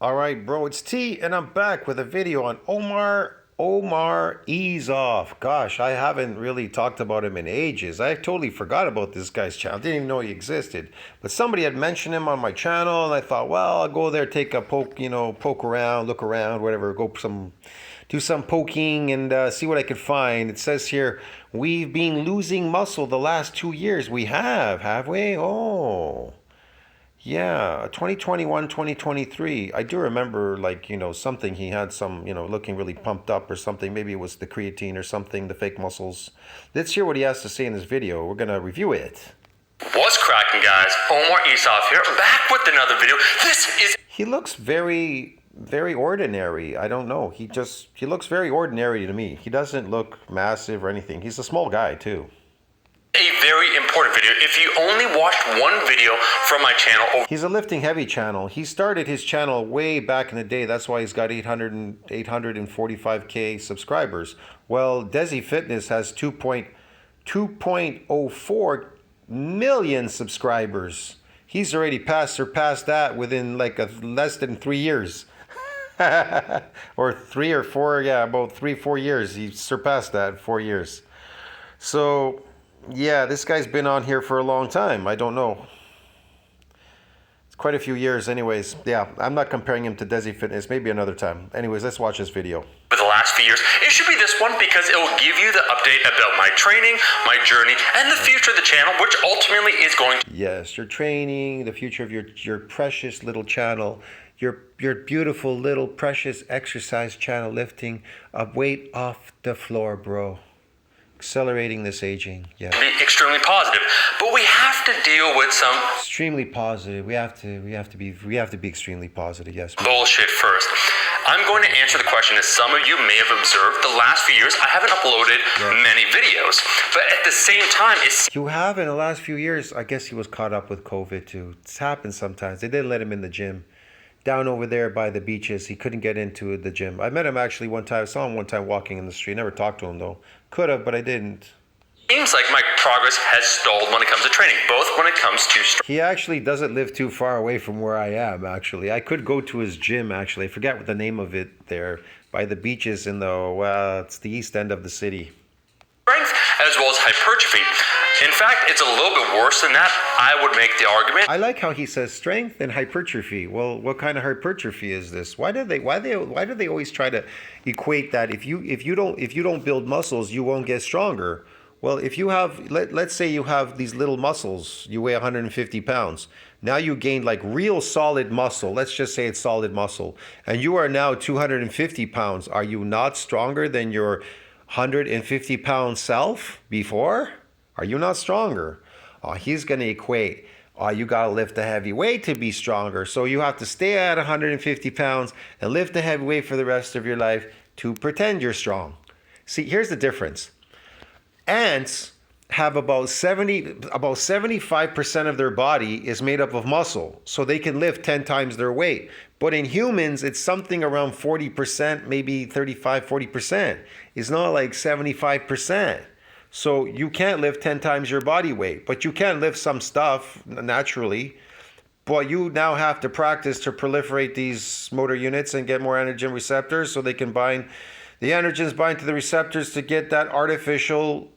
All right, bro, it's T, and I'm back with a video on Omar. Omar, ease off. Gosh, I haven't really talked about him in ages. I totally forgot about this guy's channel. Didn't even know he existed. But somebody had mentioned him on my channel, and I thought, well, I'll go there, take a poke, poke around, look around, whatever, do some poking and see what I could find. It says here, we've been losing muscle the last 2 years. We have we? Oh. Yeah, 2021, 2023. I do remember, something he had some, looking really pumped up or something. Maybe it was the creatine or something, the fake muscles. Let's hear what he has to say in this video. We're going to review it. What's cracking, guys? Omarlsuf here, back with another video. He looks very, very ordinary. I don't know. He looks very ordinary to me. He doesn't look massive or anything. He's a small guy, too. A very important video. If you only watched one video from my channel. He's a lifting heavy channel. He started his channel way back in the day. That's why he's got 845K subscribers. Well, Desi Fitness has 2.04 million subscribers. He's already surpassed that within less than 3 years. Or 3 or 4, yeah, about 4 years. He surpassed that in 4 years. So yeah, this guy's been on here for a long time. I don't know. It's quite a few years anyways. Yeah, I'm not comparing him to Desi Fitness. Maybe another time. Anyways, let's watch this video. For the last few years, it should be this one because it will give you the update about my training, my journey, and the future of the channel, which ultimately is going to... Yes, your training, the future of your precious little channel, your beautiful little precious exercise channel, lifting a weight off the floor, bro. Accelerating this aging, yeah. Be extremely positive, but we have to deal with some extremely positive. We have to be extremely positive. Yes. Bullshit first. I'm going to answer the question, as some of you may have observed. The last few years, I haven't uploaded many videos, but at the same time, you have in the last few years. I guess he was caught up with COVID too. It's happened sometimes. They didn't let him in the gym. Down over there by the beaches, he couldn't get into the gym. I met him actually one time. I saw him one time walking in the street. Never talked to him though. Could have, but I didn't. Seems like my progress has stalled when it comes to training, both when it comes to... He actually doesn't live too far away from where I am, actually. I could go to his gym, actually. I forget what the name of it there. By the beaches in it's the east end of the city. Strength as well as hypertrophy. In fact, it's a little bit worse than that. I would make the argument. I like how he says strength and hypertrophy. Well, what kind of hypertrophy is this? Why do they always try to equate that? If you don't build muscles, you won't get stronger. Well, if you have, let's say you have these little muscles, you weigh 150 pounds. Now you gain like real solid muscle. Let's just say it's solid muscle. And you are now 250 pounds. Are you not stronger than your 150 pound self before? Are you not stronger? He's going to equate, you got to lift a heavy weight to be stronger. So you have to stay at 150 pounds and lift a heavy weight for the rest of your life to pretend you're strong. See, here's the difference. Ants have about 75% of their body is made up of muscle, so they can lift 10 times their weight. But in humans, it's something around 40%, maybe 35, 40%. It's not like 75%. So you can't lift 10 times your body weight, but you can lift some stuff naturally. But you now have to practice to proliferate these motor units and get more androgen receptors so they can the androgens bind to the receptors to get that artificial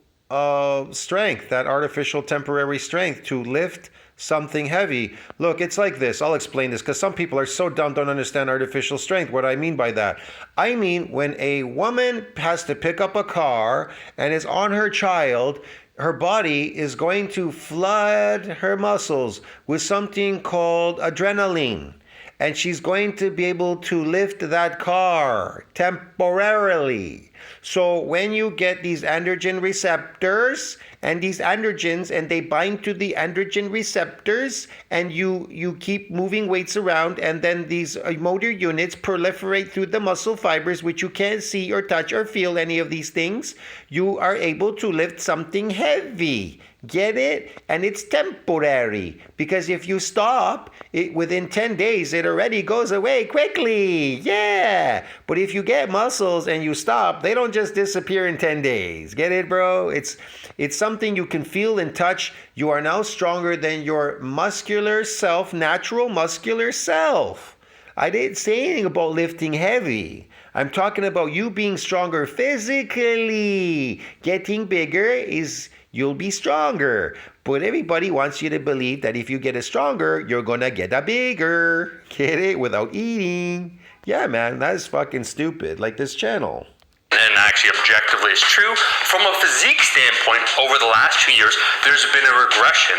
strength, that artificial temporary strength to lift something heavy. Look, it's like this. I'll explain this because some people are so dumb, don't understand artificial strength. What I mean by that, I mean when a woman has to pick up a car and is on her child, her body is going to flood her muscles with something called adrenaline. And she's going to be able to lift that car temporarily. So when you get these androgen receptors and these androgens and they bind to the androgen receptors and you keep moving weights around and then these motor units proliferate through the muscle fibers, which you can't see or touch or feel any of these things, you are able to lift something heavy. Get it? And it's temporary, because if you stop, within 10 days, it already goes away quickly. Yeah. But if you get muscles and you stop, they don't just disappear in 10 days. Get it, bro? It's something you can feel and touch. You are now stronger than your muscular self, natural muscular self. I didn't say anything about lifting heavy. I'm talking about you being stronger physically. Getting bigger is you'll be stronger. But everybody wants you to believe that if you get stronger, you're gonna get a bigger. Get it? Without eating. Yeah, man, that's fucking stupid. Like this channel. And actually objectively it's true. From a physique standpoint, over the last 2 years, there's been a regression.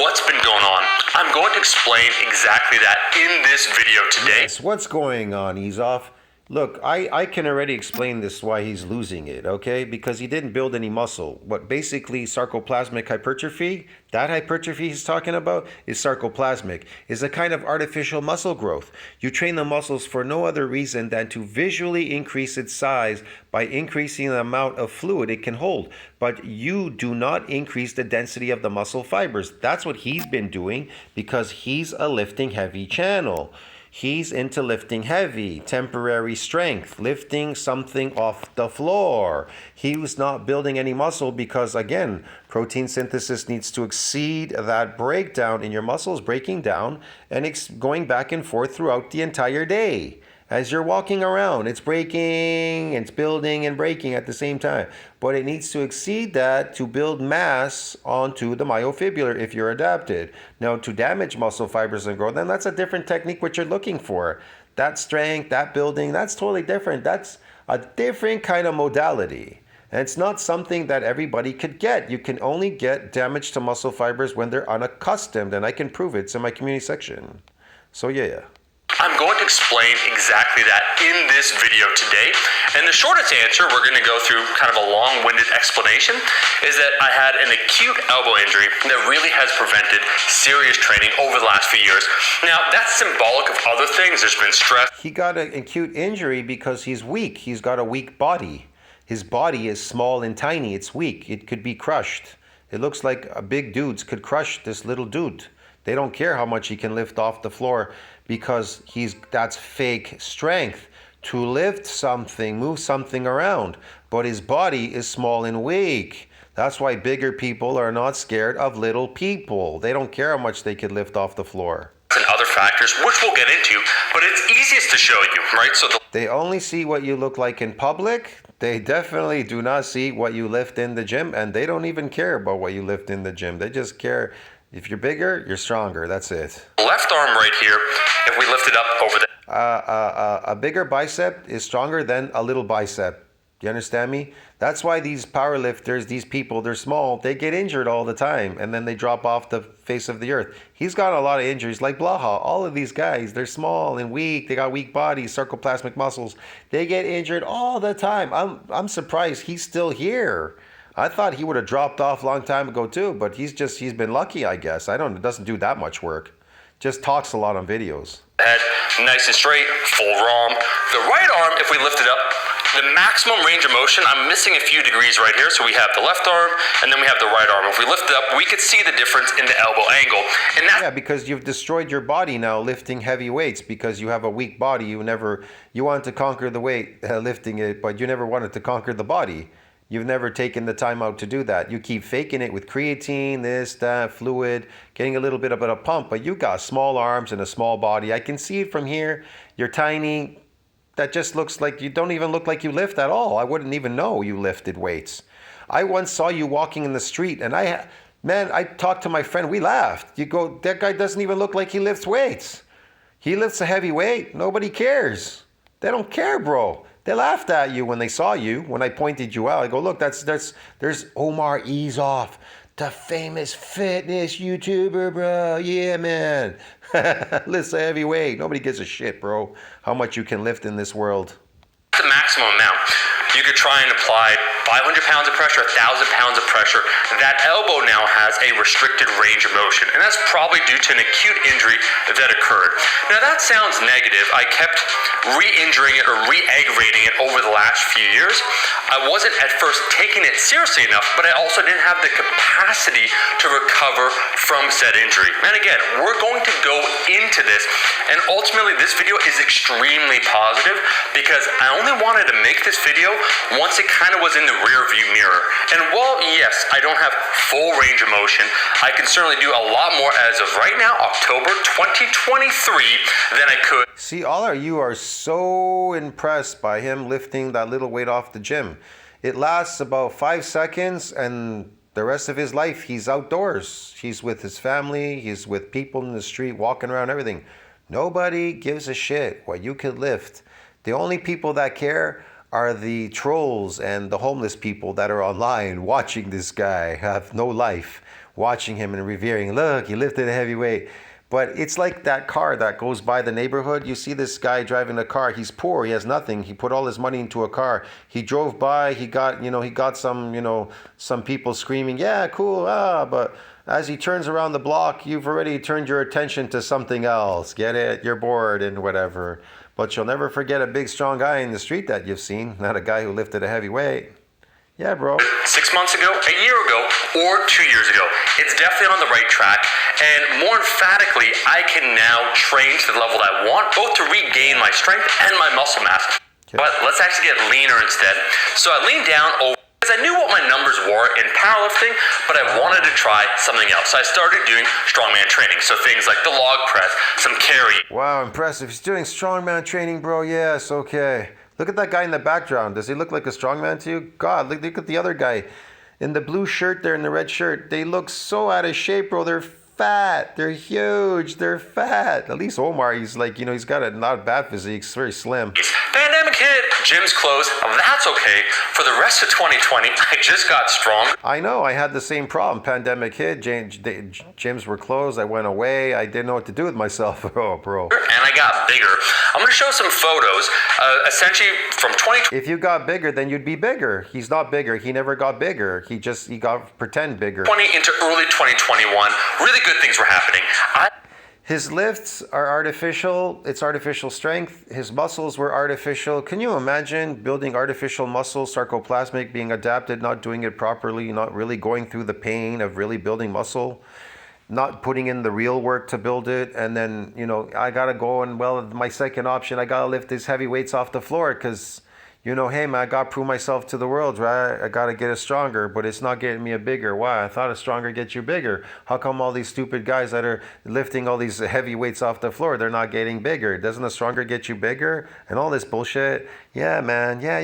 What's been going on? I'm going to explain exactly that in this video today. Yes, what's going on, Off? Look, I can already explain this why he's losing it, okay? Because he didn't build any muscle. What basically sarcoplasmic hypertrophy, that hypertrophy he's talking about is sarcoplasmic, is a kind of artificial muscle growth. You train the muscles for no other reason than to visually increase its size by increasing the amount of fluid it can hold. But you do not increase the density of the muscle fibers. That's what he's been doing because he's a lifting heavy channel. He's into lifting heavy, temporary strength, lifting something off the floor. He was not building any muscle because, again, protein synthesis needs to exceed that breakdown in your muscles, breaking down and it's going back and forth throughout the entire day. As you're walking around, it's breaking, it's building and breaking at the same time. But it needs to exceed that to build mass onto the myofibrillar if you're adapted. Now, to damage muscle fibers and growth, then that's a different technique what you're looking for. That strength, that building, that's totally different. That's a different kind of modality. And it's not something that everybody could get. You can only get damage to muscle fibers when they're unaccustomed, and I can prove it. It's in my community section. So yeah. I'm going to explain exactly that in this video today. And the shortest answer, we're going to go through kind of a long-winded explanation, is that I had an acute elbow injury that really has prevented serious training over the last few years. Now, that's symbolic of other things. There's been stress. He got an acute injury because he's weak. He's got a weak body. His body is small and tiny. It's weak. It could be crushed. It looks like big dudes could crush this little dude. They don't care how much he can lift off the floor because that's fake strength to lift something, move something around. But his body is small and weak. That's why bigger people are not scared of little people. They don't care how much they could lift off the floor. And other factors, which we'll get into, but it's easiest to show you, right? So they only see what you look like in public. They definitely do not see what you lift in the gym, and they don't even care about what you lift in the gym. They just care. If you're bigger, you're stronger. That's it. Left arm right here, if we lift it up over the... A bigger bicep is stronger than a little bicep. You understand me? That's why these power lifters, these people, they're small. They get injured all the time, and then they drop off the face of the earth. He's got a lot of injuries, like Blaha. All of these guys, they're small and weak. They got weak bodies, sarcoplasmic muscles. They get injured all the time. I'm surprised he's still here. I thought he would have dropped off a long time ago too, but he's been lucky, I guess. It doesn't do that much work. Just talks a lot on videos. Head nice and straight, full ROM. The right arm, if we lift it up, the maximum range of motion, I'm missing a few degrees right here. So we have the left arm and then we have the right arm. If we lift it up, we could see the difference in the elbow angle. And yeah, because you've destroyed your body now lifting heavy weights because you have a weak body. You wanted to conquer the weight lifting it, but you never wanted to conquer the body. You've never taken the time out to do that. You keep faking it with creatine, this, that, fluid, getting a little bit of a pump, but you got small arms and a small body. I can see it from here. You're tiny. That just looks like you don't even look like you lift at all. I wouldn't even know you lifted weights. I once saw you walking in the street and I talked to my friend. We laughed. You go, that guy doesn't even look like he lifts weights. He lifts a heavy weight. Nobody cares. They don't care, bro. They laughed at you when they saw you, when I pointed you out. I go, look, there's Omarlsuf, the famous fitness YouTuber, bro. Yeah, man. Lifts a heavy weight. Nobody gives a shit, bro, how much you can lift in this world. The maximum amount. You could try and apply 500 pounds of pressure, 1,000 pounds of pressure. That elbow now has a restricted range of motion, and that's probably due to an acute injury that occurred. Now that sounds negative. I kept re-injuring it or re-aggravating it over the last few years. I wasn't at first taking it seriously enough, but I also didn't have the capacity to recover from said injury. And again, we're going to go into this, and ultimately this video is extremely positive because I only wanted to make this video once it kind of was in the rear view mirror. And while, yes, I don't have full range of motion, I can certainly do a lot more as of right now, October 2023, than I could. See, all of you are so impressed by him lifting that little weight off the gym. It lasts about 5 seconds, and the rest of his life, he's outdoors. He's with his family. He's with people in the street, walking around, everything. Nobody gives a shit what you could lift. The only people that care are the trolls and the homeless people that are online watching this guy have no life, watching him and revering. Look, he lifted a heavy weight. But it's like that car that goes by the neighborhood. You see this guy driving a car. He's poor. He has nothing. He put all his money into a car. He drove by. He got some people screaming, yeah, cool. But as he turns around the block, you've already turned your attention to something else. Get it? You're bored and whatever. But you'll never forget a big, strong guy in the street that you've seen. Not a guy who lifted a heavy weight. Yeah, bro. 6 months ago, a year ago, or 2 years ago. It's definitely on the right track. And more emphatically, I can now train to the level that I want, both to regain my strength and my muscle mass. Okay. But let's actually get leaner instead. So I leaned down over, because I knew what my numbers were in powerlifting, but I wanted to try something else. So I started doing strongman training. So things like the log press, some carry. Wow, impressive. He's doing strongman training, bro. Yes, okay. Look at that guy in the background. Does he look like a strongman to you? God, look at the other guy in the blue shirt there, in the red shirt. They look so out of shape, bro. They're fat. They're huge. They're fat. At least Omar, he's like, he's got a not bad physique. He's very slim. Pandemic hit. Gyms closed. That's okay. For the rest of 2020, I just got strong. I know. I had the same problem. Pandemic hit. Gyms were closed. I went away. I didn't know what to do with myself. Oh, bro. And I got bigger. I'm going to show some photos, essentially from 2020. If you got bigger, then you'd be bigger. He's not bigger. He never got bigger. He got pretend bigger. Into early 2021, really good things were happening. His lifts are artificial. It's artificial strength. His muscles were artificial. Can you imagine building artificial muscle, sarcoplasmic, being adapted, not doing it properly, not really going through the pain of really building muscle, not putting in the real work to build it, and then, I got to go and, my second option, I got to lift these heavy weights off the floor because, hey, man, I got to prove myself to the world, right? I got to get it stronger, but it's not getting me a bigger. Why? I thought a stronger gets you bigger. How come all these stupid guys that are lifting all these heavy weights off the floor, they're not getting bigger? Doesn't a stronger get you bigger? And all this bullshit. Yeah, man. Yeah.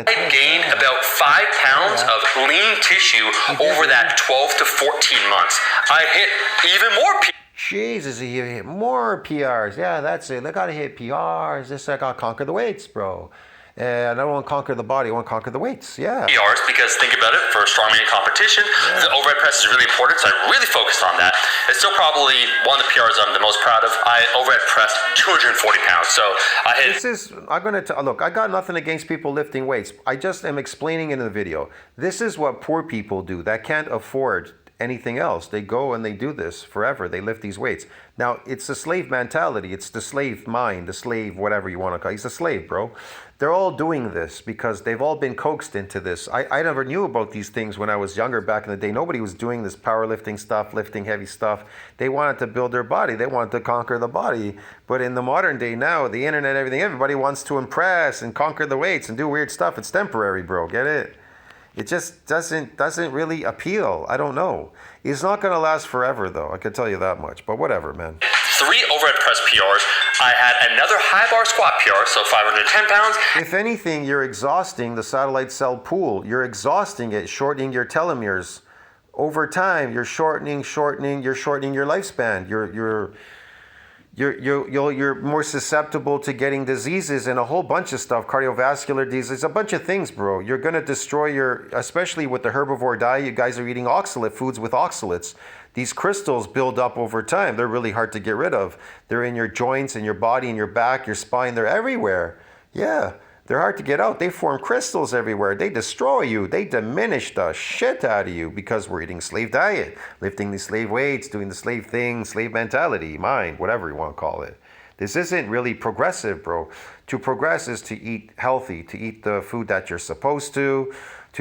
I gained about 5 pounds of lean tissue over that 12 to 14 months. I hit even more Jesus, he hit more PRs. Yeah, that's it. I got to hit PRs. I got to conquer the weights, bro. And I don't want to conquer the body, I want to conquer the weights, yeah. PRs, because think about it, for a strongman competition, the overhead press is really important, so I really focused on that. It's still probably one of the PRs I'm the most proud of. I overhead pressed 240 pounds, so I hit... Look, I got nothing against people lifting weights. I just am explaining in the video. This is what poor people do that can't afford anything else. They go and they do this forever. They lift these weights. Now, it's the slave mentality. It's the slave mind, the slave, whatever you want to call it. He's a slave, bro. They're all doing this because they've all been coaxed into this. I never knew about these things when I was younger back in the day. Nobody was doing this powerlifting stuff, lifting heavy stuff. They wanted to build their body. They wanted to conquer the body. But in the modern day now, the internet, everything, everybody wants to impress and conquer the weights and do weird stuff. It's temporary, bro. Get it? It just doesn't really appeal. I don't know. It's not going to last forever, though. I can tell you that much. But whatever, man. 3 overhead press PRs. I had another high bar squat PR, so 510 pounds. If anything, you're exhausting the satellite cell pool. You're exhausting it, shortening your telomeres. Over time, you're shortening your lifespan. You're more susceptible to getting diseases and a whole bunch of stuff, cardiovascular disease, a bunch of things, bro. You're going to destroy especially with the herbivore diet, you guys are eating oxalate foods with oxalates. These crystals build up over time. They're really hard to get rid of. They're in your joints, in your body, in your back, your spine. They're everywhere. Yeah, they're hard to get out. They form crystals everywhere. They destroy you. They diminish the shit out of you because we're eating slave diet, lifting these slave weights, doing the slave thing, slave mentality, mind, whatever you want to call it. This isn't really progressive, bro. To progress is to eat healthy, to eat the food that you're supposed to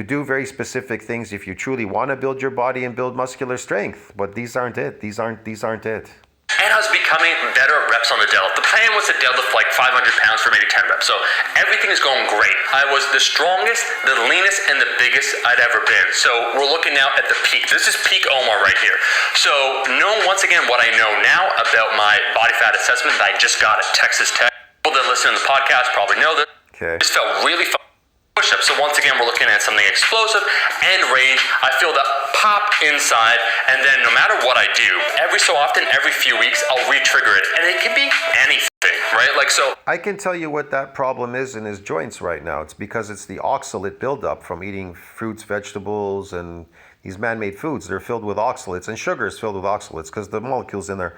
do very specific things if you truly want to build your body and build muscular strength. But these aren't it. These aren't it. And I was becoming better at reps on the deadlift. The plan was to deadlift like 500 pounds for maybe 10 reps. So everything is going great. I was the strongest, the leanest, and the biggest I'd ever been. So we're looking now at the peak. This is peak Omar right here. So knowing once again what I know now about my body fat assessment that I just got at Texas Tech. People that listen to the podcast probably know this. Okay. This felt really fun. Push-ups. So once again, we're looking at something explosive and range. I feel that pop inside, and then no matter what I do, every so often, every few weeks, I'll re-trigger it, and it can be anything, right? Like so. I can tell you what that problem is in his joints right now. It's because it's the oxalate buildup from eating fruits, vegetables, and these man-made foods. They're filled with oxalates, and sugar is filled with oxalates because the molecules in there.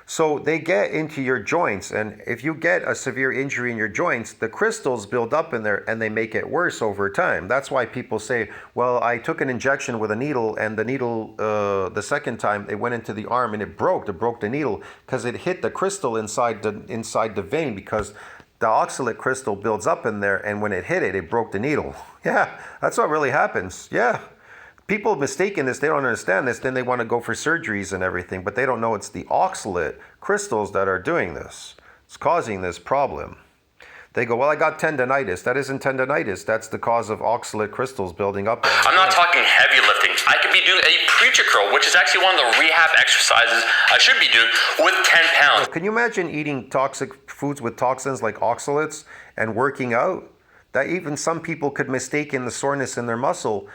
So they get into your joints, and if you get a severe injury in your joints, the crystals build up in there and they make it worse over time. That's why people say, well, I took an injection with a needle, and the needle, the second time, it went into the arm and it broke the needle because it hit the crystal inside the vein, because the oxalate crystal builds up in there, and when it hit it, it broke the needle. Yeah, that's what really happens. Yeah. People mistaken this, they don't understand this, then they want to go for surgeries and everything, but they don't know it's the oxalate crystals that are doing this. It's causing this problem. They go, well, I got tendonitis. That isn't tendonitis. That's the cause of oxalate crystals building up. I'm not talking heavy lifting. I could be doing a preacher curl, which is actually one of the rehab exercises I should be doing with 10 pounds. Can you imagine eating toxic foods with toxins like oxalates and working out? That even some people could mistake in the soreness in their muscle.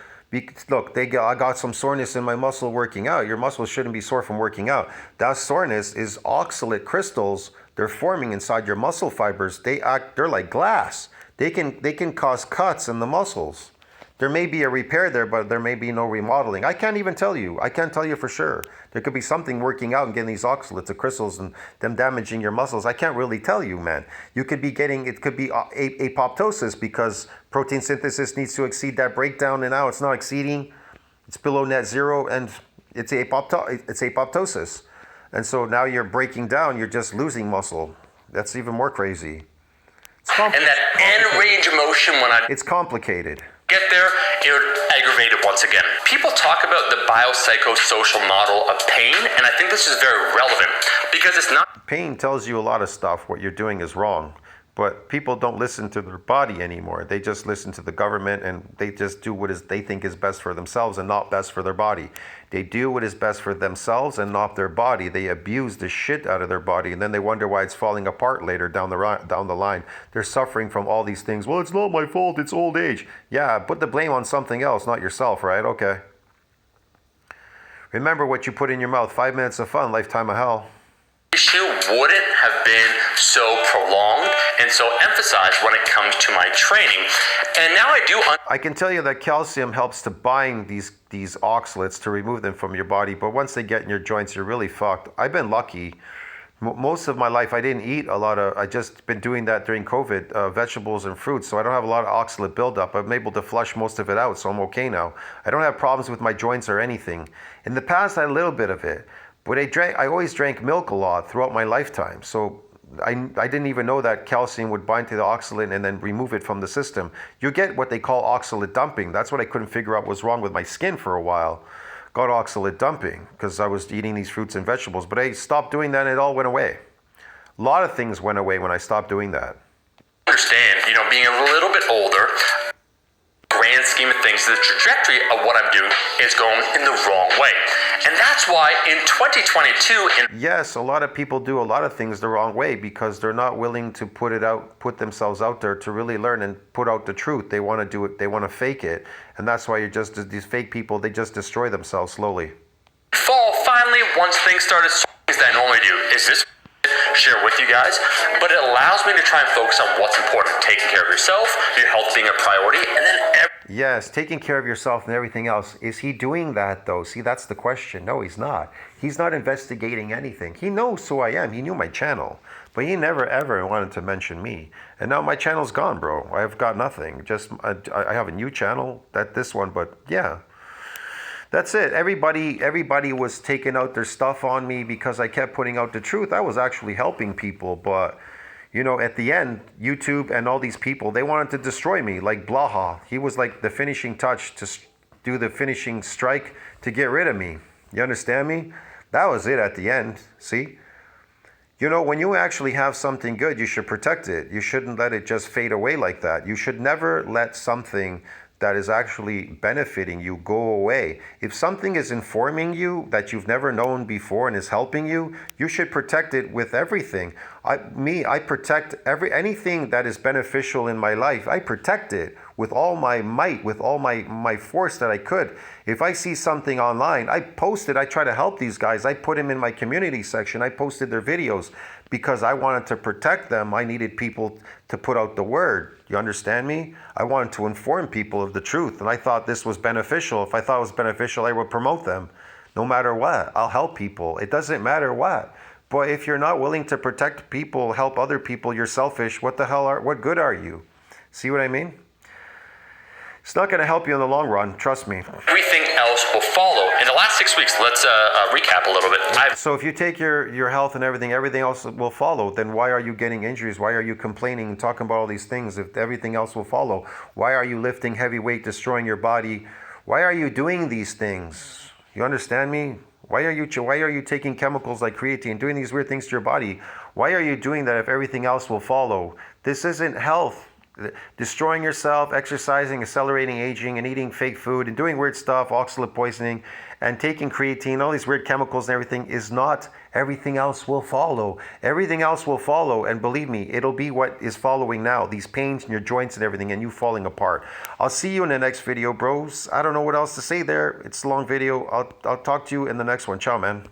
Look, I got some soreness in my muscle working out. Your muscles shouldn't be sore from working out. That soreness is oxalate crystals. They're forming inside your muscle fibers. They're like glass. They can cause cuts in the muscles. There may be a repair there, but there may be no remodeling. I can't even tell you. I can't tell you for sure. There could be something working out and getting these oxalates, the crystals, and them damaging your muscles. I can't really tell you, man. You could be getting, it could be apoptosis because protein synthesis needs to exceed that breakdown, and now it's not exceeding. It's below net zero, and it's apoptosis. And so now you're breaking down, you're just losing muscle. That's even more crazy. And that end range of motion it's complicated. Get there, you're aggravated once again. People talk about the biopsychosocial model of pain, and I think this is very relevant because it's not. Pain tells you a lot of stuff. What you're doing is wrong. But people don't listen to their body anymore. They just listen to the government, and they just do what they think is best for themselves and not best for their body. They do what is best for themselves and not their body. They abuse the shit out of their body, and then they wonder why it's falling apart later down the line. They're suffering from all these things. Well, it's not my fault. It's old age. Yeah, put the blame on something else, not yourself, right? Okay. Remember what you put in your mouth. 5 minutes of fun, lifetime of hell. Issue wouldn't have been so prolonged and so emphasized when it comes to my training. And now I can tell you that calcium helps to bind these oxalates to remove them from your body, but once they get in your joints, you're really fucked. I've been lucky. Most of my life, I didn't eat a lot of, I just been doing that during COVID, vegetables and fruits, so I don't have a lot of oxalate buildup. I'm able to flush most of it out, so I'm okay now. I don't have problems with my joints or anything. In the past, I had a little bit of it. But I always drank milk a lot throughout my lifetime. So I didn't even know that calcium would bind to the oxalate and then remove it from the system. You get what they call oxalate dumping. That's what I couldn't figure out was wrong with my skin for a while. Got oxalate dumping because I was eating these fruits and vegetables. But I stopped doing that and it all went away. A lot of things went away when I stopped doing that. Understand, being a little bit older, grand scheme of things, the trajectory of what I'm doing is going in the wrong way. And that's why in 2022... Yes, a lot of people do a lot of things the wrong way because they're not willing to put themselves out there to really learn and put out the truth. They want to do it, they want to fake it. And that's why these fake people, they just destroy themselves slowly. Fall, finally, once things started, things that I normally do is this share with you guys, but it allows me to try and focus on what's important. Taking care of yourself, your health being a priority, and then yes, taking care of yourself and everything else. Is he doing that though? See, that's the question. No, he's not. He's not investigating anything. He knows who I am. He knew my channel, but he never ever wanted to mention me. And now my channel's gone, bro. I've got nothing. Just I have a new channel, this one, but yeah. That's it. Everybody was taking out their stuff on me because I kept putting out the truth. I was actually helping people, but at the end, YouTube and all these people, they wanted to destroy me. Like Blaha, he was like the finishing touch to do the finishing strike to get rid of me. You understand me? That was it at the end. See? You know, when you actually have something good, you should protect it. You shouldn't let it just fade away like that. You should never let something that is actually benefiting you go away. If something is informing you that you've never known before and is helping you, you should protect it with everything. I protect anything that is beneficial in my life. I protect it with all my might, with all my force that I could. If I see something online, I post it. I try to help these guys. I put them in my community section. I posted their videos because I wanted to protect them. I needed people to put out the word. You understand me? I wanted to inform people of the truth, and I thought this was beneficial. If I thought it was beneficial, I would promote them. No matter what, I'll help people. It doesn't matter what. But if you're not willing to protect people, help other people, you're selfish. What good are you? See what I mean? It's not going to help you in the long run. Trust me. Everything else will follow. In the last 6 weeks, let's recap a little bit. So if you take your health and everything else will follow, then why are you getting injuries? Why are you complaining and talking about all these things if everything else will follow? Why are you lifting heavy weight, destroying your body? Why are you doing these things? You understand me? Why are you taking chemicals like creatine, doing these weird things to your body? Why are you doing that if everything else will follow? This isn't health. Destroying yourself, exercising, accelerating aging, and eating fake food, and doing weird stuff, oxalate poisoning, and taking creatine, all these weird chemicals and everything is not. Everything else will follow. Everything else will follow, and believe me, it'll be what is following now. These pains in your joints and everything, and you falling apart. I'll see you in the next video, bros. I don't know what else to say there. It's a long video. I'll talk to you in the next one. Ciao, man.